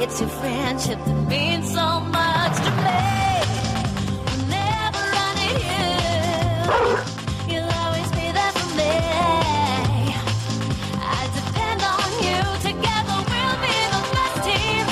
It's your friendship that means so much to me. We'll never run in you. You'll always be there for me. I depend on you. Together we'll be the best team.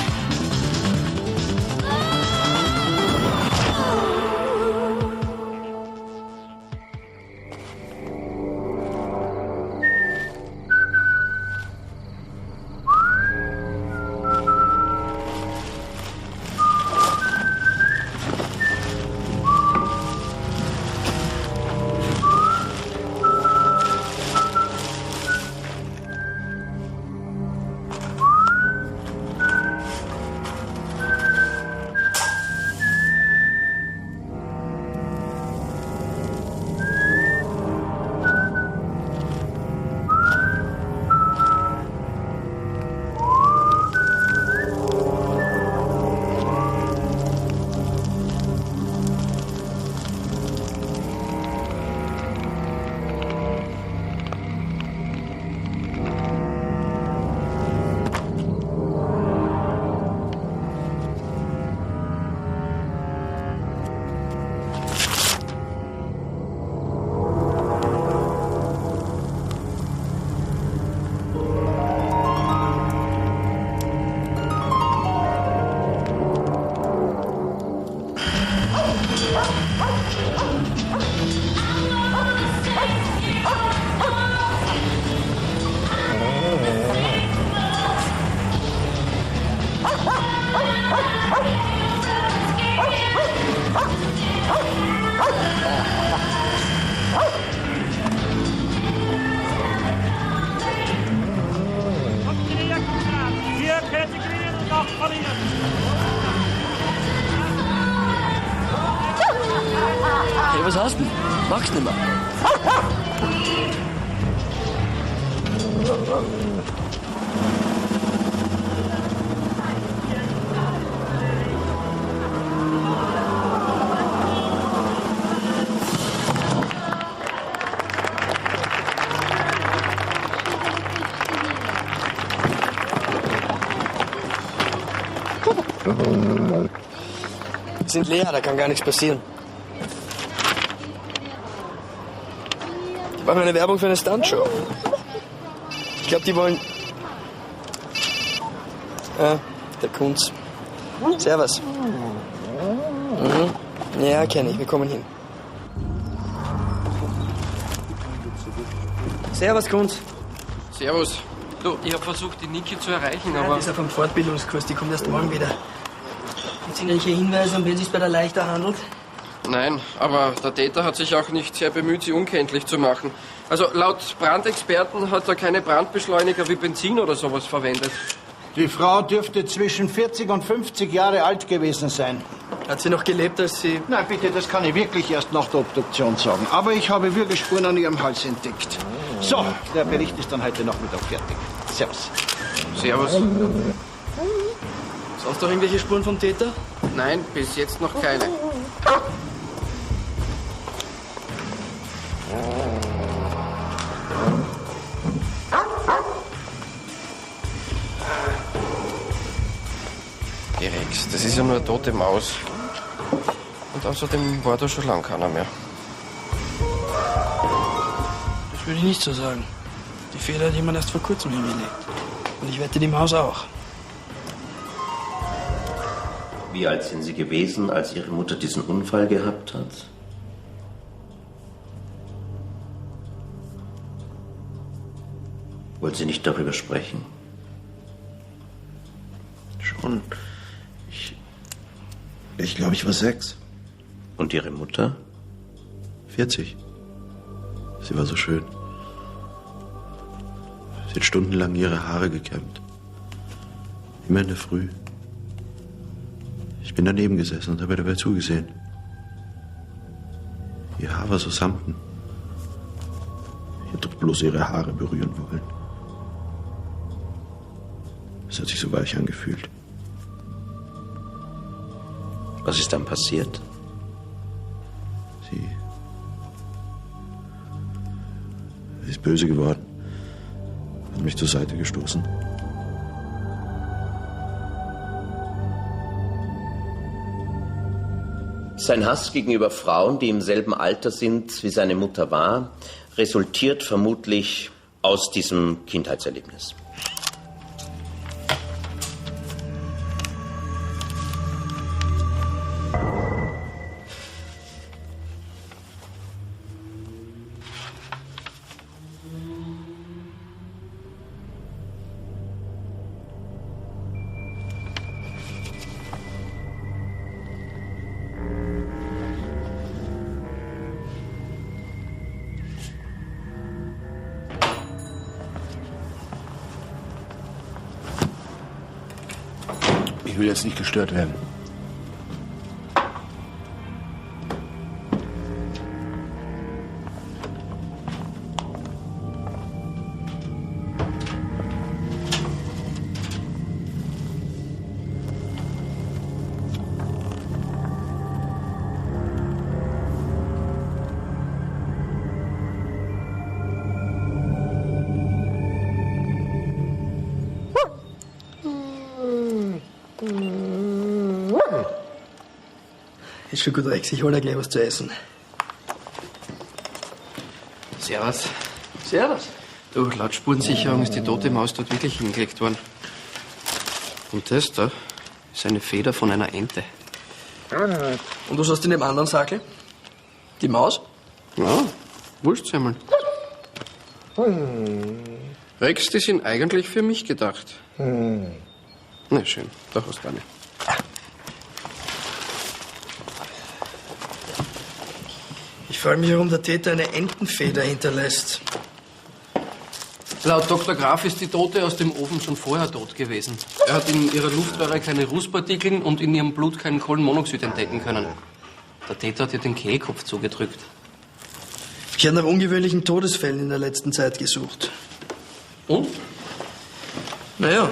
Hey, was hast du denn? Magst nicht mehr? Die sind leer, da kann gar nichts passieren. Die machen eine Werbung für eine Stuntshow. Ich glaube, die wollen... Ah, der Kunz. Servus. Mhm. Ja, kenne ich. Wir kommen hin. Servus, Kunz. Servus. Du, ich habe versucht, die Niki zu erreichen, aber... Ja, die ist auf einem Fortbildungskurs, die kommt erst morgen wieder. Gibt es irgendwelche Hinweise, um wen es sich bei der Leichter handelt? Nein, aber der Täter hat sich auch nicht sehr bemüht, sie unkenntlich zu machen. Also laut Brandexperten hat er keine Brandbeschleuniger wie Benzin oder sowas verwendet. Die Frau dürfte zwischen 40 und 50 Jahre alt gewesen sein. Hat sie noch gelebt, als sie... Nein, bitte, das kann ich wirklich erst nach der Obduktion sagen. Aber ich habe Würgespuren an ihrem Hals entdeckt. So, der Bericht ist dann heute Nachmittag fertig. Servus. Servus. Sonst noch irgendwelche Spuren vom Täter? Nein, bis jetzt noch keine. Rex, das ist ja nur eine tote Maus. Und außerdem war da schon lange keiner mehr. Das würde ich nicht so sagen. Die Fehler hat jemand erst vor kurzem hingelegt. Und ich wette, die Maus auch. Wie alt sind Sie gewesen, als Ihre Mutter diesen Unfall gehabt hat? Wollen Sie nicht darüber sprechen? Schon. Ich glaube, ich war 6. Und Ihre Mutter? 40. Sie war so schön. Sie hat stundenlang ihre Haare gekämmt. Immer in der Früh. Ich bin daneben gesessen und habe dabei zugesehen. Ihr Haar war so samten. Ich hätte doch bloß ihre Haare berühren wollen. Es hat sich so weich angefühlt. Was ist dann passiert? Sie ist böse geworden. Hat mich zur Seite gestoßen. Sein Hass gegenüber Frauen, die im selben Alter sind, wie seine Mutter war, resultiert vermutlich aus diesem Kindheitserlebnis. Ich will jetzt nicht gestört werden. Ist schon gut, Rex. Ich hol dir gleich was zu essen. Servus. Servus. Du, laut Spurensicherung ist die tote Maus dort wirklich hingelegt worden. Und das da ist eine Feder von einer Ente. Und was hast du in dem anderen Sackel? Die Maus? Ja, Wurstsemmeln. Rex, die sind eigentlich für mich gedacht. Na schön, da hast du eine. Ich frage mich, warum der Täter eine Entenfeder hinterlässt. Laut Dr. Graf ist die Tote aus dem Ofen schon vorher tot gewesen. Er hat in ihrer Luftröhre keine Rußpartikeln und in ihrem Blut kein Kohlenmonoxid entdecken können. Der Täter hat ihr den Kehlkopf zugedrückt. Ich habe nach ungewöhnlichen Todesfällen in der letzten Zeit gesucht. Und? Naja,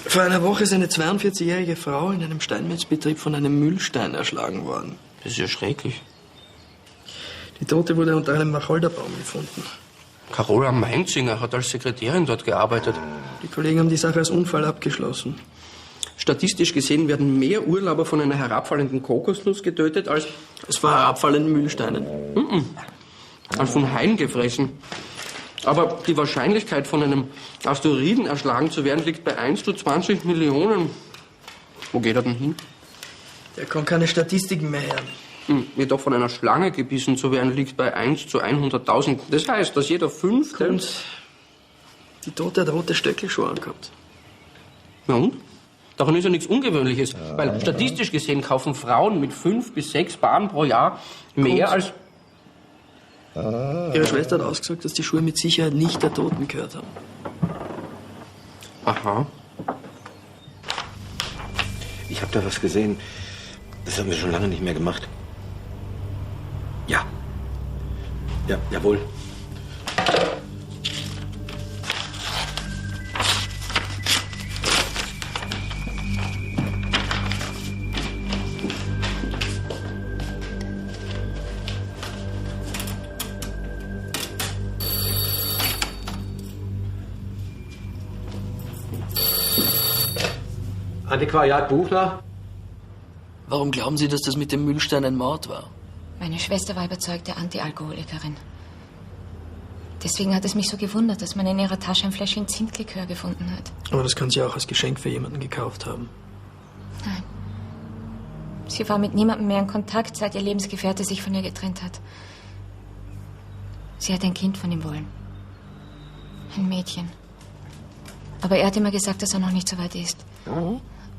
vor einer Woche ist eine 42-jährige Frau in einem Steinmetzbetrieb von einem Mühlstein erschlagen worden. Das ist ja schrecklich. Die Tote wurde unter einem Wacholderbaum gefunden. Carola Meinzinger hat als Sekretärin dort gearbeitet. Die Kollegen haben die Sache als Unfall abgeschlossen. Statistisch gesehen werden mehr Urlauber von einer herabfallenden Kokosnuss getötet als von herabfallenden Mühlsteinen. Als von Haien gefressen. Aber die Wahrscheinlichkeit, von einem Asteroiden erschlagen zu werden, liegt bei 1 zu 20 Millionen. Wo geht er denn hin? Der kann keine Statistiken mehr hören. Jedoch von einer Schlange gebissen zu werden, liegt bei 1 zu 100.000. Das heißt, dass jeder Fünfte... Und die Tote hat rote Stöckelschuhe angehabt. Ja und? Daran ist ja nichts Ungewöhnliches. Weil statistisch gesehen kaufen Frauen mit 5 bis 6 Paaren pro Jahr mehr als... Ihre Schwester hat ausgesagt, dass die Schuhe mit Sicherheit nicht der Toten gehört haben. Aha. Ich habe da was gesehen. Das haben wir schon lange nicht mehr gemacht. Ja. Ja, jawohl. Antiquariat Buchner? Warum glauben Sie, dass das mit dem Mühlstein ein Mord war? Meine Schwester war überzeugte Antialkoholikerin. Deswegen hat es mich so gewundert, dass man in ihrer Tasche ein Fläschchen Zimtlikör gefunden hat. Aber das kann sie auch als Geschenk für jemanden gekauft haben. Nein. Sie war mit niemandem mehr in Kontakt, seit ihr Lebensgefährte sich von ihr getrennt hat. Sie hat ein Kind von ihm wollen. Ein Mädchen. Aber er hat immer gesagt, dass er noch nicht so weit ist.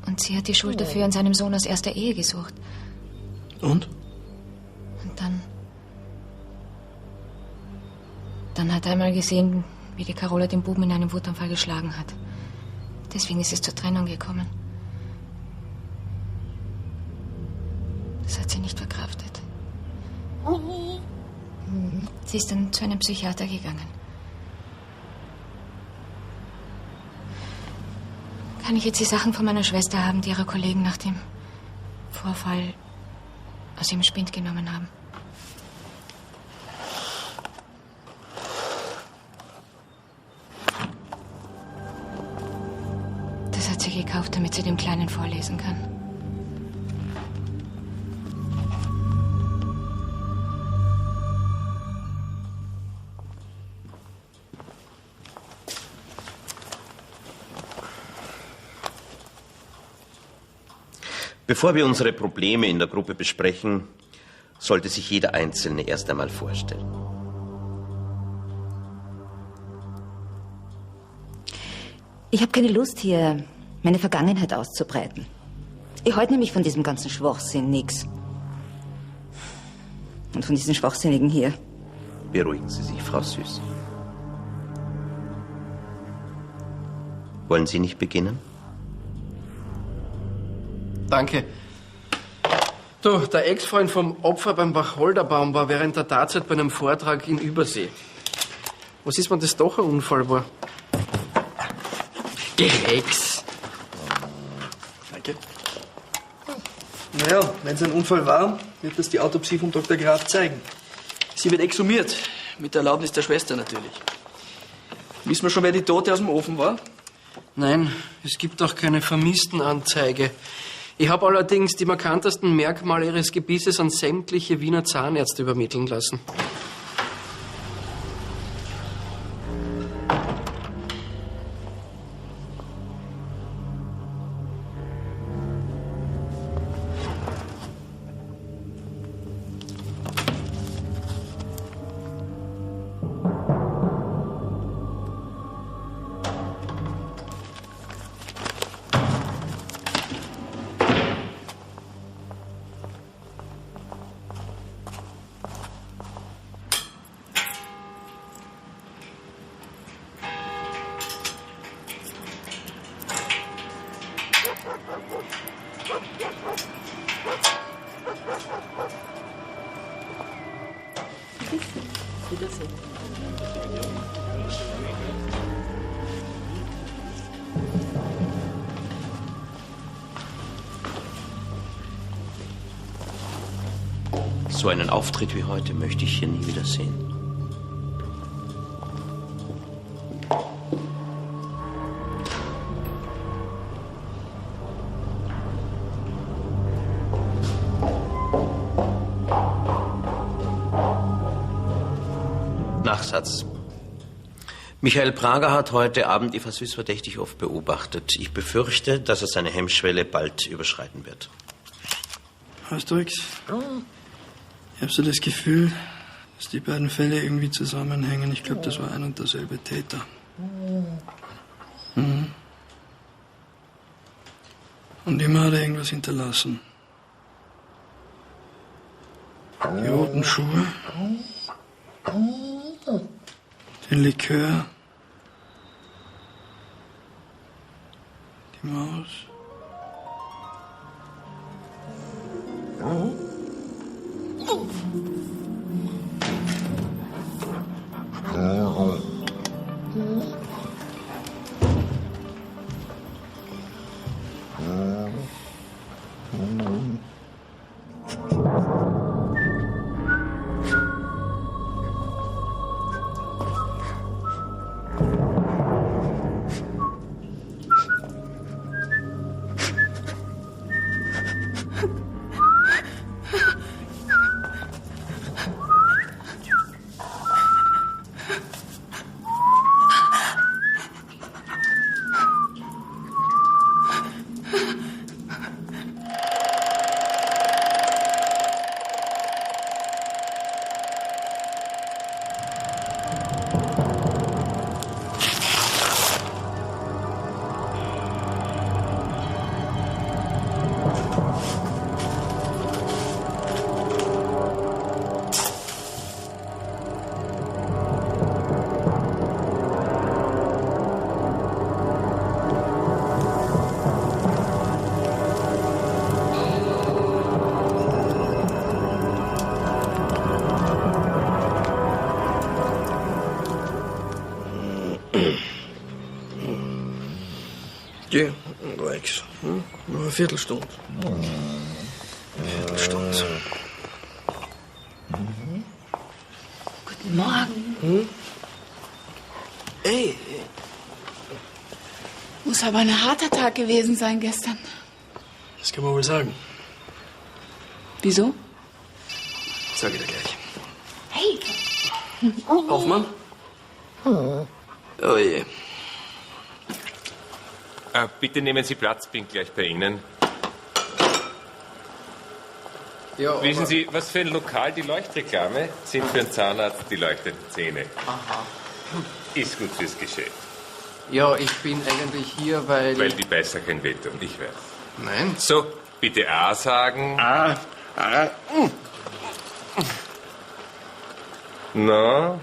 Und sie hat die Schuld dafür an seinem Sohn aus erster Ehe gesucht. Und? Und dann hat er einmal gesehen, wie die Carola den Buben in einem Wutanfall geschlagen hat. Deswegen ist es zur Trennung gekommen. Das hat sie nicht verkraftet. Sie ist dann zu einem Psychiater gegangen. Kann ich jetzt die Sachen von meiner Schwester haben, die ihre Kollegen nach dem Vorfall aus ihrem Spind genommen haben. Das hat sie gekauft, damit sie dem Kleinen vorlesen kann. Bevor wir unsere Probleme in der Gruppe besprechen, sollte sich jeder Einzelne erst einmal vorstellen. Ich habe keine Lust, hier meine Vergangenheit auszubreiten. Ich halte nämlich von diesem ganzen Schwachsinn nix. Und von diesen Schwachsinnigen hier. Beruhigen Sie sich, Frau Süß. Wollen Sie nicht beginnen? Danke. Du, der Ex-Freund vom Opfer beim Wacholderbaum war während der Tatzeit bei einem Vortrag in Übersee. Was ist, wenn das doch ein Unfall war? Gehex. Danke. Naja, wenn es ein Unfall war, wird das die Autopsie vom Dr. Graf zeigen. Sie wird exhumiert, mit der Erlaubnis der Schwester natürlich. Wissen wir schon, wer die Tote aus dem Ofen war? Nein, es gibt auch keine Vermisstenanzeige. Ich habe allerdings die markantesten Merkmale ihres Gebisses an sämtliche Wiener Zahnärzte übermitteln lassen. So einen Auftritt wie heute möchte ich hier nie wieder sehen. Nachsatz. Michael Prager hat heute Abend Eva Süß verdächtig oft beobachtet. Ich befürchte, dass er seine Hemmschwelle bald überschreiten wird. Hast du X? Ich habe so das Gefühl, dass die beiden Fälle irgendwie zusammenhängen. Ich glaube, das war ein und derselbe Täter. Mhm. Und immer hat er irgendwas hinterlassen. Die roten Schuhe. Den Likör. Die Maus. Geh, Rex. Nur eine Viertelstunde. Viertelstunde. Guten Morgen. Ey, Muss aber ein harter Tag gewesen sein gestern. das kann man wohl sagen. Wieso? Sag ich dir gleich. Hey. Hoffmann? Oh je. Bitte nehmen Sie Platz, bin gleich bei Ihnen. Ja, Wissen Sie, was für ein Lokal die Leuchtreklame sind für einen Zahnarzt die leuchtenden Zähne? Aha. Ist gut fürs Geschäft. Ja, ich bin eigentlich hier, weil... Weil die Beißer kein Veto und ich weiß. Nein. So, bitte A sagen. Na,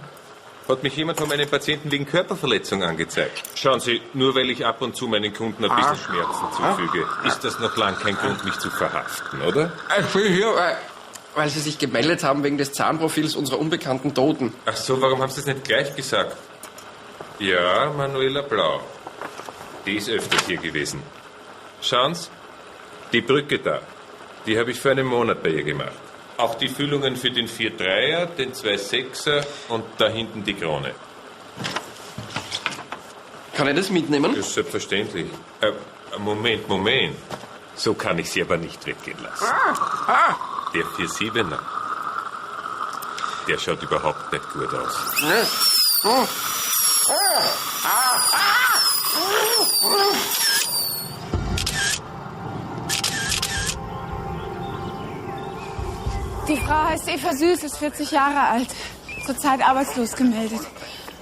hat mich jemand von meinen Patienten wegen Körperverletzung angezeigt? Schauen Sie, nur weil ich ab und zu meinen Kunden ein bisschen Schmerzen zufüge, ist das noch lang kein Grund, mich zu verhaften, oder? Ich bin hier, weil Sie sich gemeldet haben wegen des Zahnprofils unserer unbekannten Toten. Ach so, warum haben Sie es nicht gleich gesagt? Ja, Manuela Blau. Die ist öfters hier gewesen. Schauen Sie, die Brücke da, die habe ich vor einem Monat bei ihr gemacht. Auch die Füllungen für den 4-3er, den 2-6er und da hinten die Krone. Kann ich das mitnehmen? Das ist selbstverständlich. Moment. So kann ich Sie aber nicht weggehen lassen. Der 4-7er, der schaut überhaupt nicht gut aus. Die Frau heißt Eva Süß, ist 40 Jahre alt. Zurzeit arbeitslos gemeldet.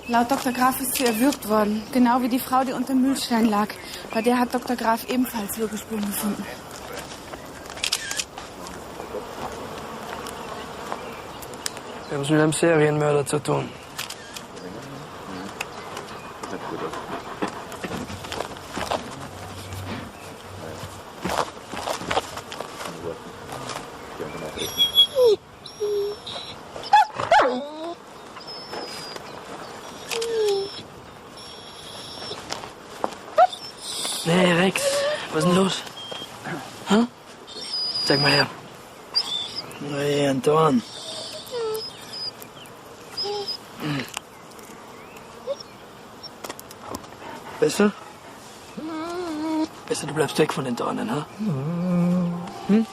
Laut Dr. Graf ist sie erwürgt worden. Genau wie die Frau, die unter dem Mühlstein lag. Bei der hat Dr. Graf ebenfalls Würgespuren gefunden. Wir haben es mit einem Serienmörder zu tun. Nee, Rex, was ist denn los? Hm? Zeig mal her. Hey, Anton. Besser? Besser, du bleibst weg von den Dornen, ha? Hm?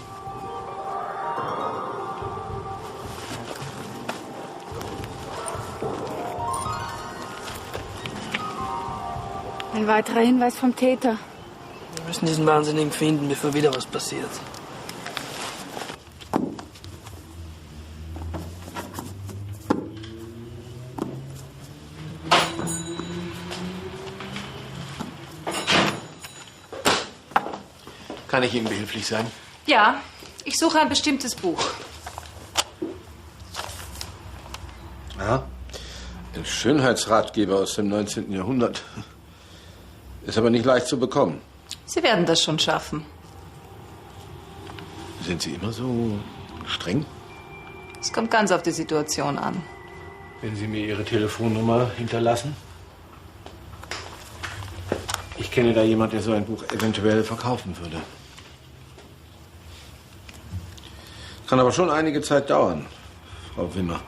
Ein weiterer Hinweis vom Täter. Wir müssen diesen Wahnsinnigen finden, bevor wieder was passiert. Kann ich Ihnen behilflich sein? Ja, ich suche ein bestimmtes Buch. Ja, ein Schönheitsratgeber aus dem 19. Jahrhundert. Ist aber nicht leicht zu bekommen. Sie werden das schon schaffen. Sind Sie immer so streng? Es kommt ganz auf die Situation an. Wenn Sie mir Ihre Telefonnummer hinterlassen? Ich kenne da jemand, der so ein Buch eventuell verkaufen würde. Kann aber schon einige Zeit dauern, Frau Wimmer.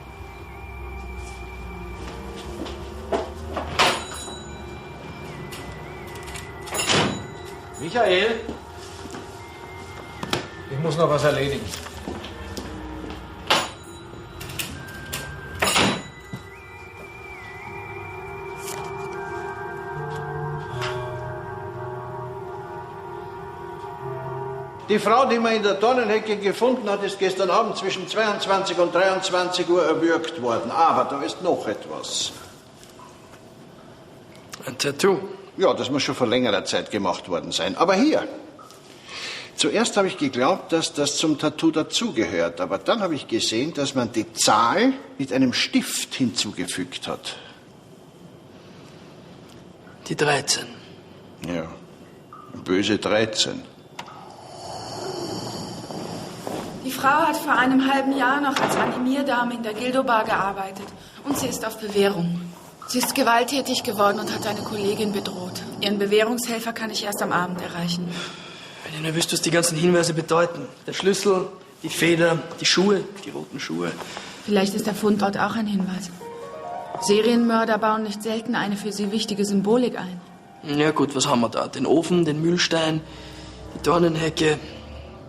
Michael? Ich muss noch was erledigen. Die Frau, die man in der Dornenhecke gefunden hat, ist gestern Abend zwischen 22 und 23 Uhr erwürgt worden. Aber da ist noch etwas. Ein Tattoo? Ja, das muss schon vor längerer Zeit gemacht worden sein. Aber hier. Zuerst habe ich geglaubt, dass das zum Tattoo dazugehört. Aber dann habe ich gesehen, dass man die Zahl mit einem Stift hinzugefügt hat. Die 13. Ja, böse 13. Die Frau hat vor einem halben Jahr noch als Animierdame in der Gildo-Bar gearbeitet. Und sie ist auf Bewährung. Sie ist gewalttätig geworden und hat eine Kollegin bedroht. Ihren Bewährungshelfer kann ich erst am Abend erreichen. Wenn Wenn du nur wüsstest, was die ganzen Hinweise bedeuten. Der Schlüssel, die Feder, die Schuhe, die roten Schuhe. Vielleicht ist der Fundort auch ein Hinweis. Serienmörder bauen nicht selten eine für sie wichtige Symbolik ein. Ja gut, was haben wir da? Den Ofen, den Mühlstein, die Dornenhecke,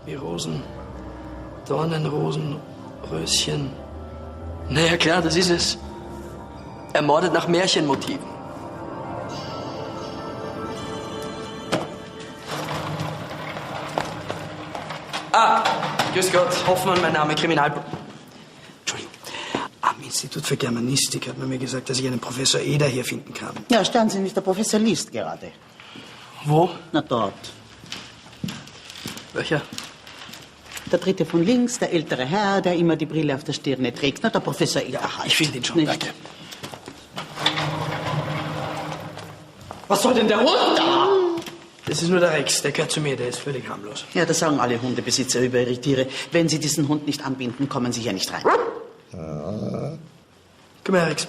die Rosen, Dornenrosen, Röschen. Naja klar, das ist es. Ermordet nach Märchenmotiven. Ah, grüß Gott, Hoffmann, mein Name, Entschuldigung. Am Institut für Germanistik hat man mir gesagt, dass ich einen Professor Eder hier finden kann. Ja, stellen Sie nicht, der Professor liest gerade. Wo? Na, dort. Welcher? Der dritte von links, der ältere Herr, der immer die Brille auf der Stirne trägt. Na, der Professor Eder halt. Ich finde ihn schon, nicht? danke. Was soll denn der Hund da? Das ist nur der Rex, der gehört zu mir, der ist völlig harmlos. Ja, das sagen alle Hundebesitzer über ihre Tiere. Wenn sie diesen Hund nicht anbinden, kommen sie hier nicht rein. Komm her, Rex.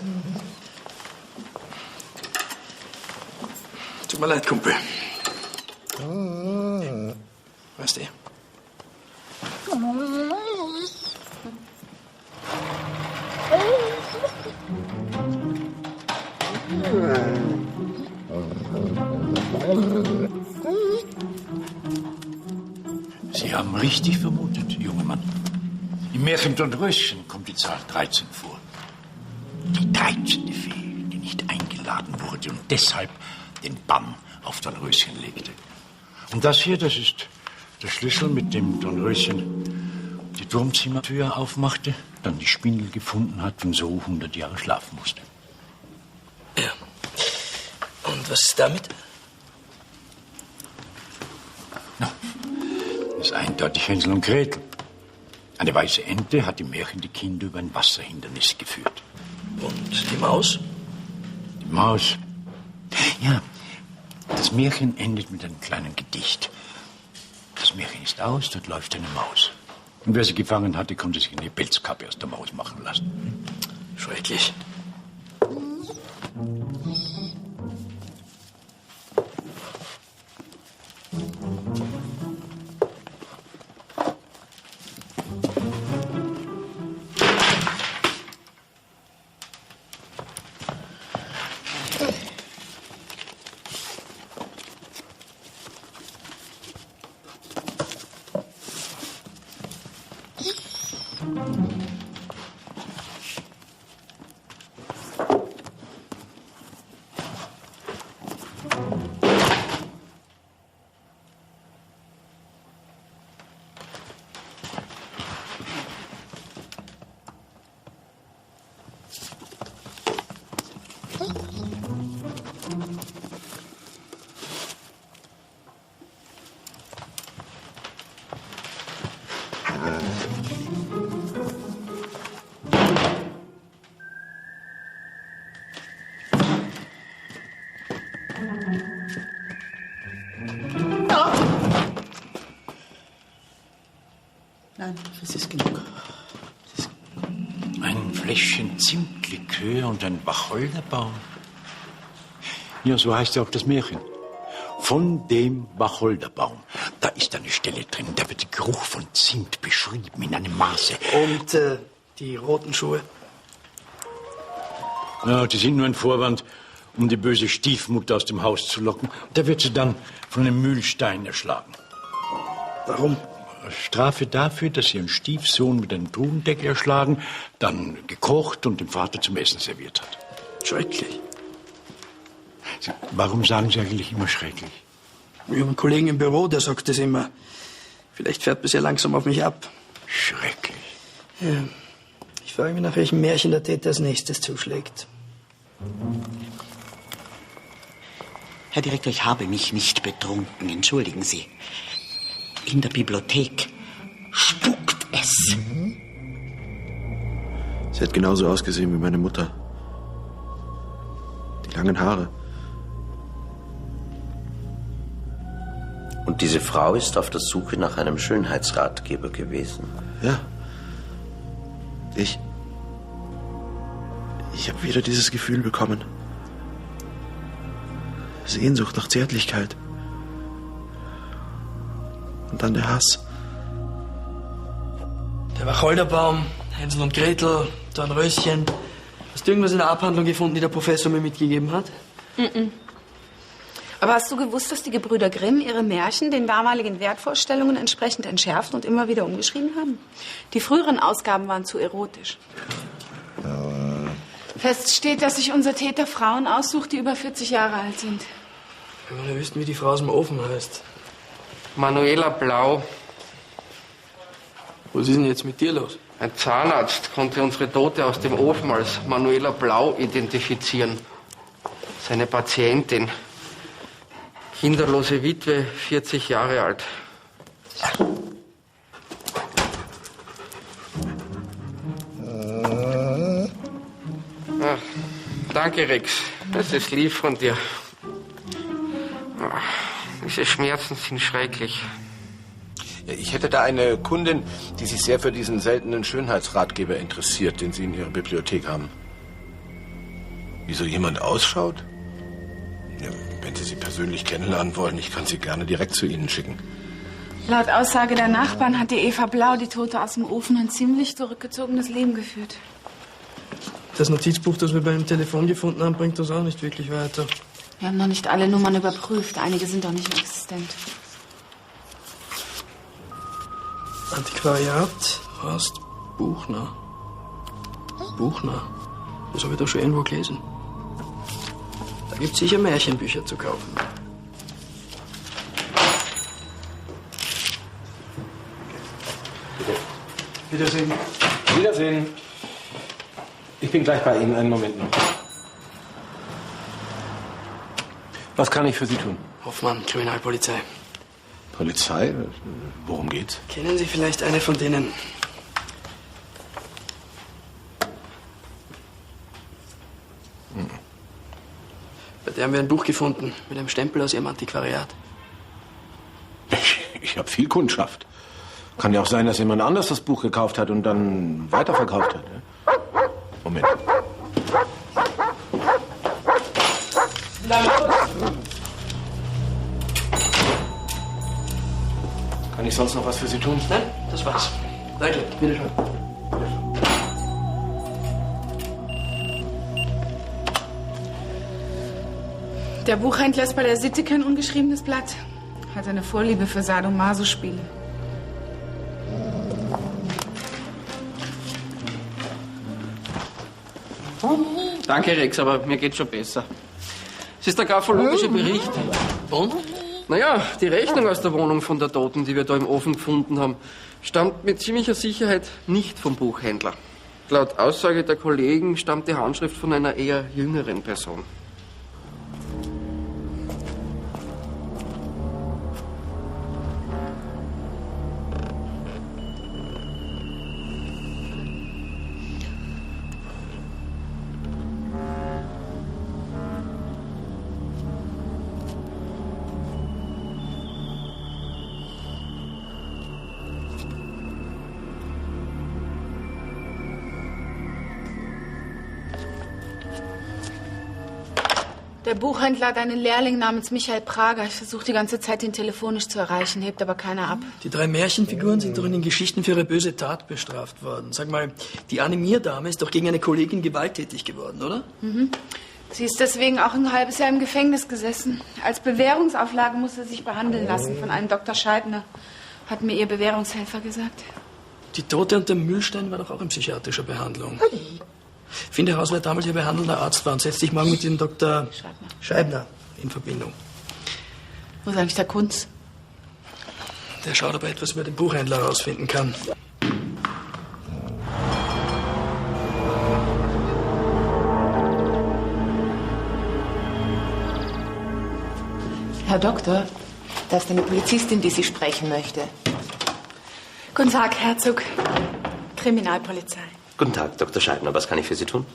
Tut mir leid, Kumpel. Weißt du? Sie haben richtig vermutet, junger Mann. Im Märchen Dornröschen kommt die Zahl 13 vor. Die 13. Fee, die nicht eingeladen wurde und deshalb den Bann auf Dornröschen legte. Und das hier, das ist der Schlüssel, mit dem Dornröschen die Turmzimmertür aufmachte, dann die Spindel gefunden hat und so 100 Jahre schlafen musste. Ja. Und was ist damit? Das ist eindeutig Hänsel und Gretel. Eine weiße Ente hat im Märchen die Kinder über ein Wasserhindernis geführt. Und die Maus? Die Maus. Ja, das Märchen endet mit einem kleinen Gedicht. Das Märchen ist aus, dort läuft eine Maus. Und wer sie gefangen hatte, konnte sich eine Pelzkappe aus der Maus machen lassen. Schrecklich. Nein, es ist genug. Ein Fläschchen Zimtlikör und ein Wacholderbaum. Ja, so heißt ja auch das Märchen. Von dem Wacholderbaum. Da ist eine Stelle drin, da wird der Geruch von Zimt beschrieben in einem Maße. Und die roten Schuhe? Ja, die sind nur ein Vorwand, um die böse Stiefmutter aus dem Haus zu locken. Da wird sie dann von einem Mühlstein erschlagen. Warum? Strafe dafür, dass sie ihren Stiefsohn mit einem Truhendeckel erschlagen, dann gekocht und dem Vater zum Essen serviert hat. Schrecklich. Warum sagen Sie eigentlich immer schrecklich? Ich habe einen Kollegen im Büro, der sagt das immer. Vielleicht fährt es ja langsam auf mich ab. Schrecklich. Ja. Ich frage mich, nach welchem Märchen der Täter als nächstes zuschlägt. Herr Direktor, ich habe mich nicht betrunken. Entschuldigen Sie. In der Bibliothek spukt es. Sie hat genauso ausgesehen wie meine Mutter. Die langen Haare. Und diese Frau ist auf der Suche nach einem Schönheitsratgeber gewesen. Ja. Ich habe wieder dieses Gefühl bekommen. Sehnsucht nach Zärtlichkeit. Und dann der Hass. Der Wacholderbaum, Hänsel und Gretel, Dornröschen. Hast du irgendwas in der Abhandlung gefunden, die der Professor mir mitgegeben hat? Aber hast du gewusst, dass die Gebrüder Grimm ihre Märchen den damaligen Wertvorstellungen entsprechend entschärft und immer wieder umgeschrieben haben? Die früheren Ausgaben waren zu erotisch. Fest steht, dass sich unser Täter Frauen aussucht, die über 40 Jahre alt sind. Wenn wir wüssten, wie die Frau aus dem Ofen heißt. Manuela Blau. Was ist denn jetzt mit dir los? Ein Zahnarzt konnte unsere Tote aus dem Ofen als Manuela Blau identifizieren. Seine Patientin. Kinderlose Witwe, 40 Jahre alt. Ach, danke, Rex. Das ist lieb von dir. Ach, diese Schmerzen sind schrecklich. Ich hätte da eine Kundin, die sich sehr für diesen seltenen Schönheitsratgeber interessiert, den Sie in Ihrer Bibliothek haben. Wie so jemand ausschaut? Ja, wenn Sie sie persönlich kennenlernen wollen, ich kann sie gerne direkt zu Ihnen schicken. Laut Aussage der Nachbarn hat die Eva Blau, die Tote aus dem Ofen, ein ziemlich zurückgezogenes Leben geführt. Das Notizbuch, das wir beim Telefon gefunden haben, bringt uns auch nicht wirklich weiter. Wir haben noch nicht alle Nummern überprüft. Einige sind doch nicht mehr existent. Antiquariat, Horst Buchner. Buchner? Das habe ich doch schon irgendwo gelesen. Da gibt es sicher Märchenbücher zu kaufen. Wiedersehen. Wiedersehen. Ich bin gleich bei Ihnen. Einen Moment noch. Was kann ich für Sie tun? Hoffmann, Kriminalpolizei. Polizei? Worum geht's? Kennen Sie vielleicht eine von denen? Bei der haben wir ein Buch gefunden, mit einem Stempel aus Ihrem Antiquariat. Ich habe viel Kundschaft. Kann ja auch sein, dass jemand anders das Buch gekauft hat und dann weiterverkauft hat. Moment. Kann ich sonst noch was für Sie tun? Nein, das war's. Danke, bitteschön. Der Buchhändler ist bei der Sitte kein ungeschriebenes Blatt. Hat eine Vorliebe für Sadomaso-Spiele. Danke, Rex, aber mir geht's schon besser. Es ist der graphologische Bericht. Und? Naja, die Rechnung aus der Wohnung von der Toten, die wir da im Ofen gefunden haben, stammt mit ziemlicher Sicherheit nicht vom Buchhändler. Laut Aussage der Kollegen stammt die Handschrift von einer eher jüngeren Person. Der Buchhändler hat einen Lehrling namens Michael Prager. Ich versuche die ganze Zeit, ihn telefonisch zu erreichen, hebt aber keiner ab. Die 3 Märchenfiguren sind doch in den Geschichten für ihre böse Tat bestraft worden. Sag mal, die Animierdame ist doch gegen eine Kollegin gewalttätig geworden, oder? Mhm. Sie ist deswegen auch ein halbes Jahr im Gefängnis gesessen. Als Bewährungsauflage muss sie sich behandeln lassen von einem Dr. Scheidner, hat mir ihr Bewährungshelfer gesagt. Die Tote und der Mühlstein war doch auch in psychiatrischer Behandlung. Finde heraus, wer damals ihr behandelnder Arzt war und setz dich morgen mit dem Dr. Scheibner in Verbindung. Wo ist eigentlich der Kunz? Der schaut, ob er etwas über den Buchhändler herausfinden kann. Herr Doktor, Da ist eine Polizistin, die Sie sprechen möchte. Guten Tag, Herzog. Kriminalpolizei. Guten Tag, Dr. Scheibner. Was kann ich für Sie tun?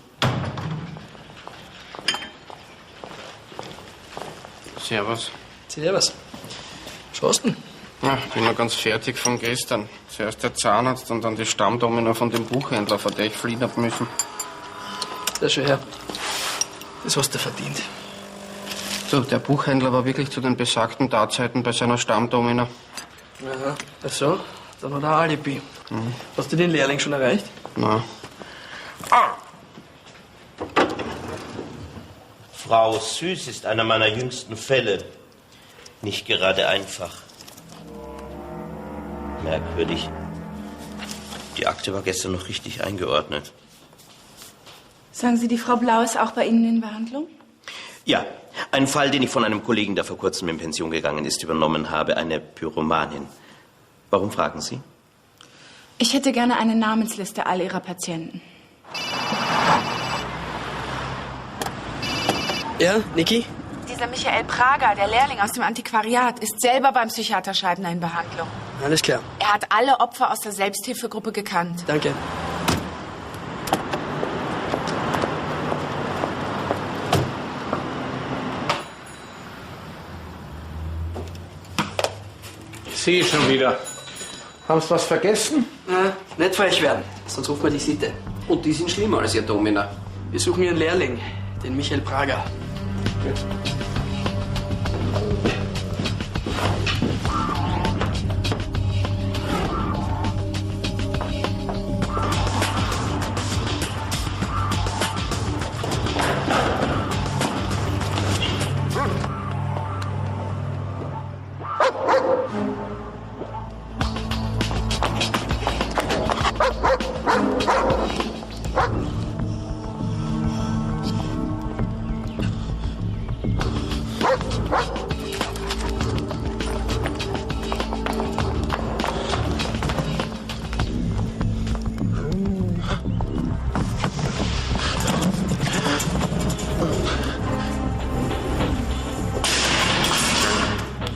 Servus. Servus. Schaust du? Ja, bin noch ganz fertig von gestern. Zuerst der Zahnarzt und dann die Stammdomina von dem Buchhändler, vor der ich fliehen hab müssen. Das schau her. Das hast du verdient. So, der Buchhändler war wirklich zu den besagten Tatzeiten bei seiner Stammdomina. Aha, ach so, dann hat er ein Alibi. Hast du den Lehrling schon erreicht? Na. Frau Süß ist einer meiner jüngsten Fälle. Nicht gerade einfach. Merkwürdig. Die Akte war gestern noch richtig eingeordnet. Sagen Sie, die Frau Blau ist auch bei Ihnen in Behandlung? Ja, ein Fall, den ich von einem Kollegen, der vor kurzem in Pension gegangen ist, übernommen habe. Eine Pyromanin. Warum fragen Sie? Ich hätte gerne eine Namensliste all Ihrer Patienten. Ja, Niki? Dieser Michael Prager, der Lehrling aus dem Antiquariat, ist selber beim Psychiater Scheibner in Behandlung. Alles klar. Er hat alle Opfer aus der Selbsthilfegruppe gekannt. Danke. Ich sehe schon wieder. Haben Sie was vergessen? Na, nicht frech werden, sonst ruft man die Sitte. Und die sind schlimmer als Ihr Domina. Wir suchen Ihren Lehrling, den Michael Prager.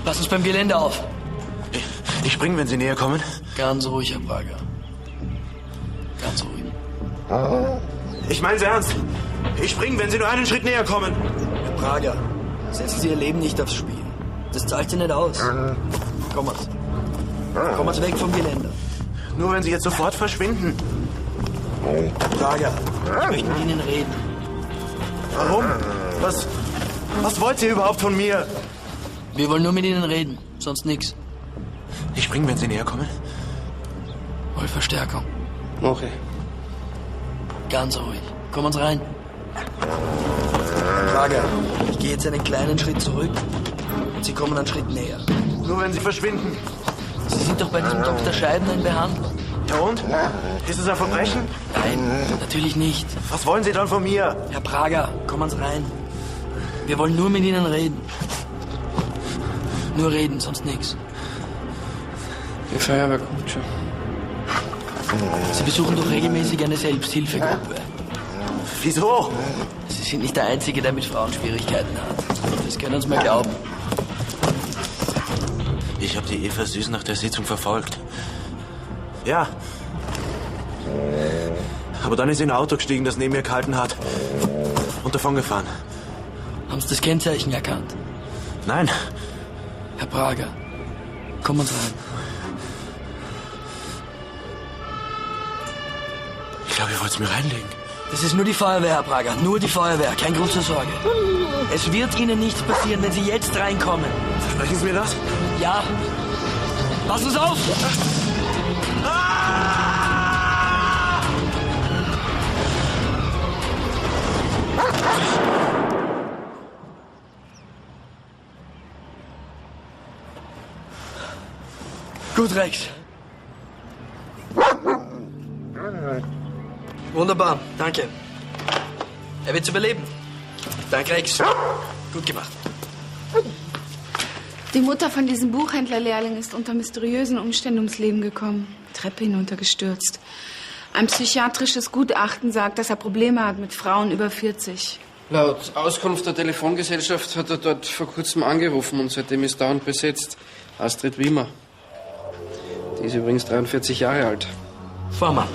Pass uns beim Gelände auf. Ich springe, wenn Sie näher kommen. Ganz ruhig, Herr Prager. Ganz ruhig. Ich mein's ernst. Ich springe, wenn Sie nur einen Schritt näher kommen. Herr Prager, setzen Sie Ihr Leben nicht aufs Spiel. Das zahlt Sie nicht aus. Kommen Sie weg vom Gelände. Nur wenn Sie jetzt sofort verschwinden. Herr Prager, ich möchte mit Ihnen reden. Warum? Was wollt ihr überhaupt von mir? Wir wollen nur mit Ihnen reden, sonst nichts. Ich springe, wenn Sie näher kommen. Hol Verstärkung. Okay. Ganz ruhig. Kommen Sie rein. Herr Prager, ich gehe jetzt einen kleinen Schritt zurück und Sie kommen einen Schritt näher. Nur wenn Sie verschwinden. Sie sind doch bei diesem Dr. Scheibner in Behandlung. Ja und? Ist es ein Verbrechen? Nein, natürlich nicht. Was wollen Sie dann von mir? Herr Prager, kommen Sie rein. Wir wollen nur mit Ihnen reden. Nur reden, sonst nichts. Die Feuerwehr kommt schon. Sie besuchen doch regelmäßig eine Selbsthilfegruppe. Wieso? Sie sind nicht der Einzige, der mit Frauen Schwierigkeiten hat. Das können Sie mir glauben. Ich habe die Eva Süß nach der Sitzung verfolgt. Ja. Aber dann ist sie in ein Auto gestiegen, das neben mir gehalten hat. Und davon gefahren. Haben Sie das Kennzeichen erkannt? Nein. Herr Prager, kommen Sie rein. Ich glaube, ihr wollt es mir reinlegen. Das ist nur die Feuerwehr, Herr Prager. Nur die Feuerwehr. Kein Grund zur Sorge. Es wird Ihnen nichts passieren, wenn Sie jetzt reinkommen. Versprechen Sie mir das? Ja. Passen Sie auf! Gut, Rex. Wunderbar, danke. Er wird's überleben. Danke, Rex. Gut gemacht. Die Mutter von diesem Buchhändlerlehrling ist unter mysteriösen Umständen ums Leben gekommen. Treppe hinuntergestürzt. Ein psychiatrisches Gutachten sagt, dass er Probleme hat mit Frauen über 40. Laut Auskunft der Telefongesellschaft hat er dort vor kurzem angerufen und seitdem ist dauernd besetzt. Astrid Wiemer. Die ist übrigens 43 Jahre alt. Fahr mal.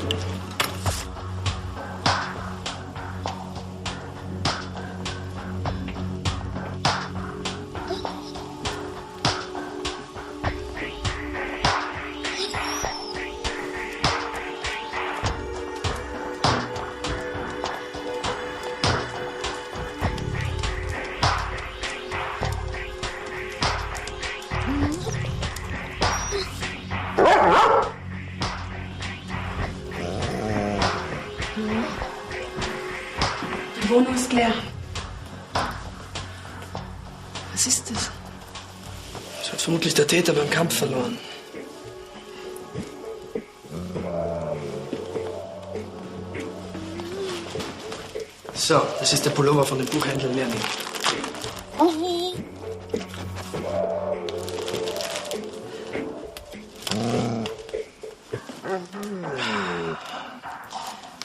Wohnung ist leer. Was ist das? Das hat vermutlich der Täter beim Kampf verloren. So, das ist der Pullover von dem Buchhändler Lehrling.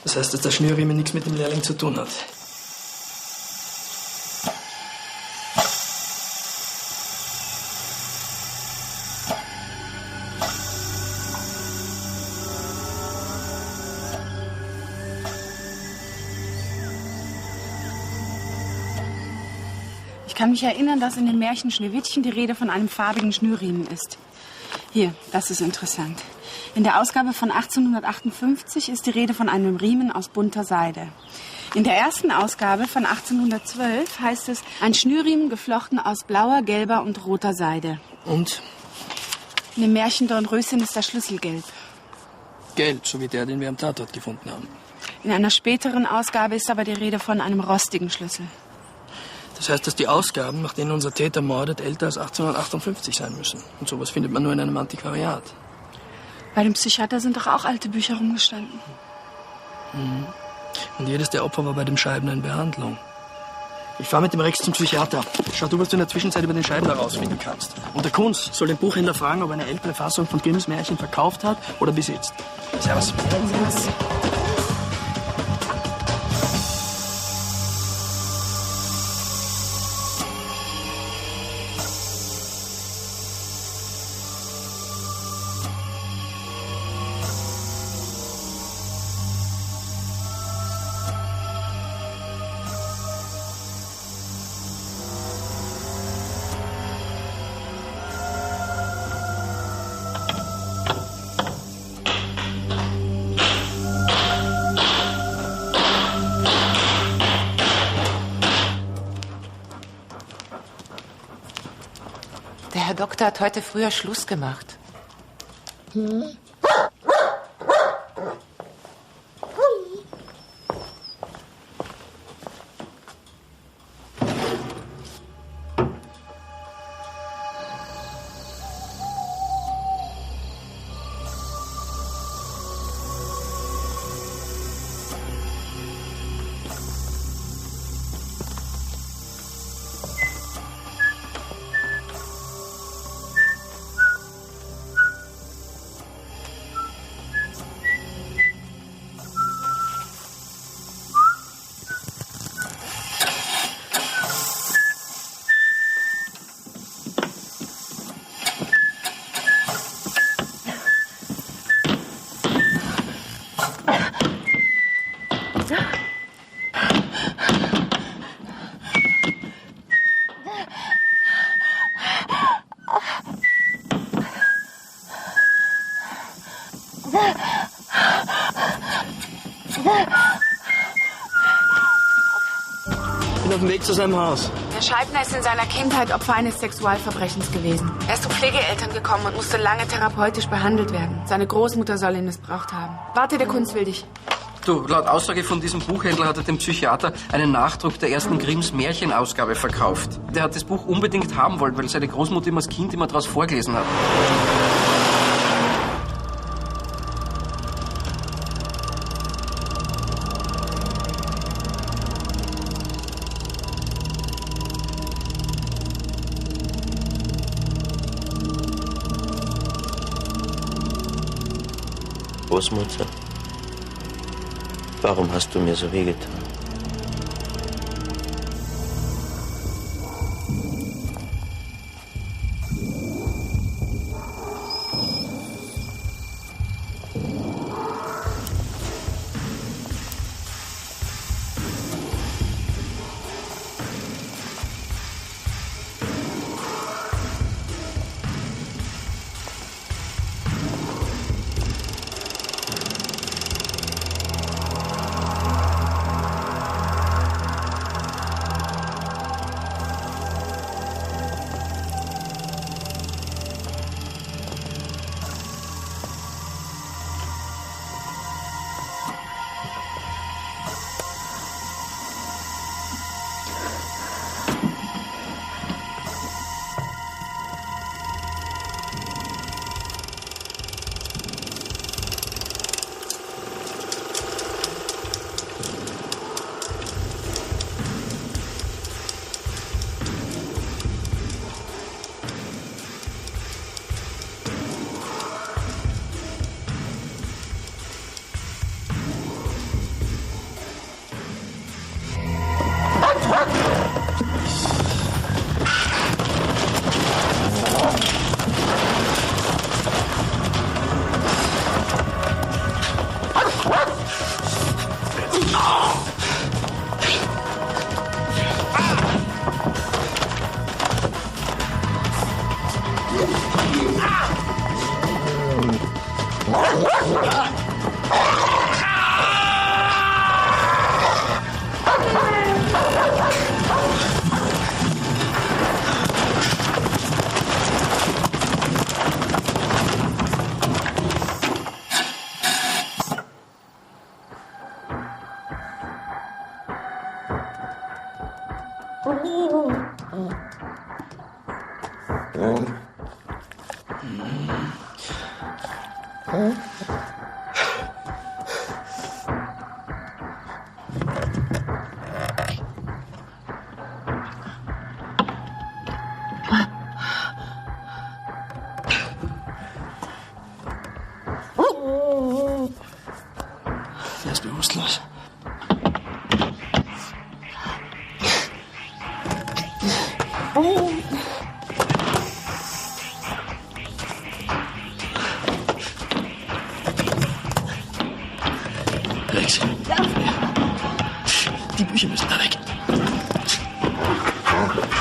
Das heißt, dass der Schnürriemen nichts mit dem Lehrling zu tun hat. Ich kann mich erinnern, dass in dem Märchen Schneewittchen die Rede von einem farbigen Schnürriemen ist. Hier, das ist interessant. In der Ausgabe von 1858 ist die Rede von einem Riemen aus bunter Seide. In der ersten Ausgabe von 1812 heißt es, ein Schnürriemen geflochten aus blauer, gelber und roter Seide. Und? In dem Märchen Dornröschen ist der Schlüssel gelb. Gelb, so wie der, den wir am Tatort gefunden haben. In einer späteren Ausgabe ist aber die Rede von einem rostigen Schlüssel. Das heißt, dass die Ausgaben, nach denen unser Täter mordet, älter als 1858 sein müssen. Und sowas findet man nur in einem Antiquariat. Bei dem Psychiater sind doch auch alte Bücher rumgestanden. Mhm. Und jedes der Opfer war bei dem Scheibner in Behandlung. Ich fahre mit dem Rex zum Psychiater. Schau du, was du in der Zwischenzeit über den Scheibner rausfinden kannst. Und der Kunz soll den Buchhändler fragen, ob er eine ältere Fassung von Grimms Märchen verkauft hat oder besitzt. Servus. Servus. Der Herr Doktor hat heute früher Schluss gemacht. Ich bin auf dem Weg zu seinem Haus. Der Scheibner ist in seiner Kindheit Opfer eines Sexualverbrechens gewesen. Er ist zu Pflegeeltern gekommen und musste lange therapeutisch behandelt werden. Seine Großmutter soll ihn missbraucht haben. Warte, der Kunz will dich. Du, laut Aussage von diesem Buchhändler hat er dem Psychiater einen Nachdruck der ersten Grimms Märchenausgabe verkauft. Der hat das Buch unbedingt haben wollen, weil seine Großmutter ihm als Kind immer draus vorgelesen hat. Großmutter, warum hast du mir so wehgetan? Der ist bewusstlos. Rex. Die Bücher müssen da weg.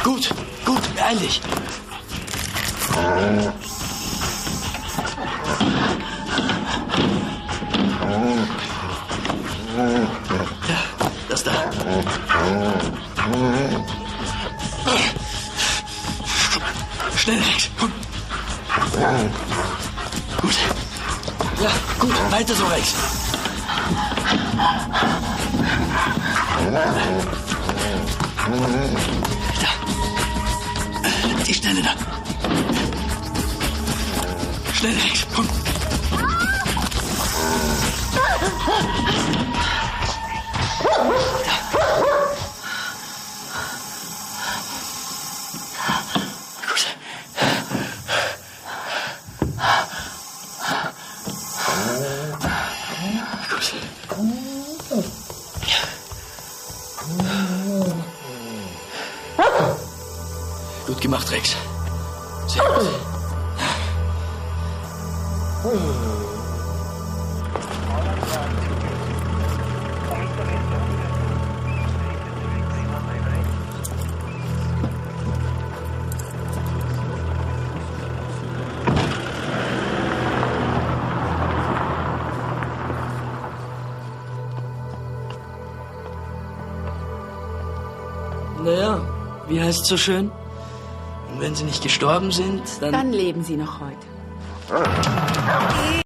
Gut, beeil dich. Ja, das da. Schnell, Rex, komm. Gut. Ja, gut, weiter so, Rex. Da. Die Stelle da. Schnell, Rex, komm. Gut gemacht, Rex. Sehr gut. Naja, wie heißt's so schön? Und wenn sie nicht gestorben sind, dann... Dann leben sie noch heute.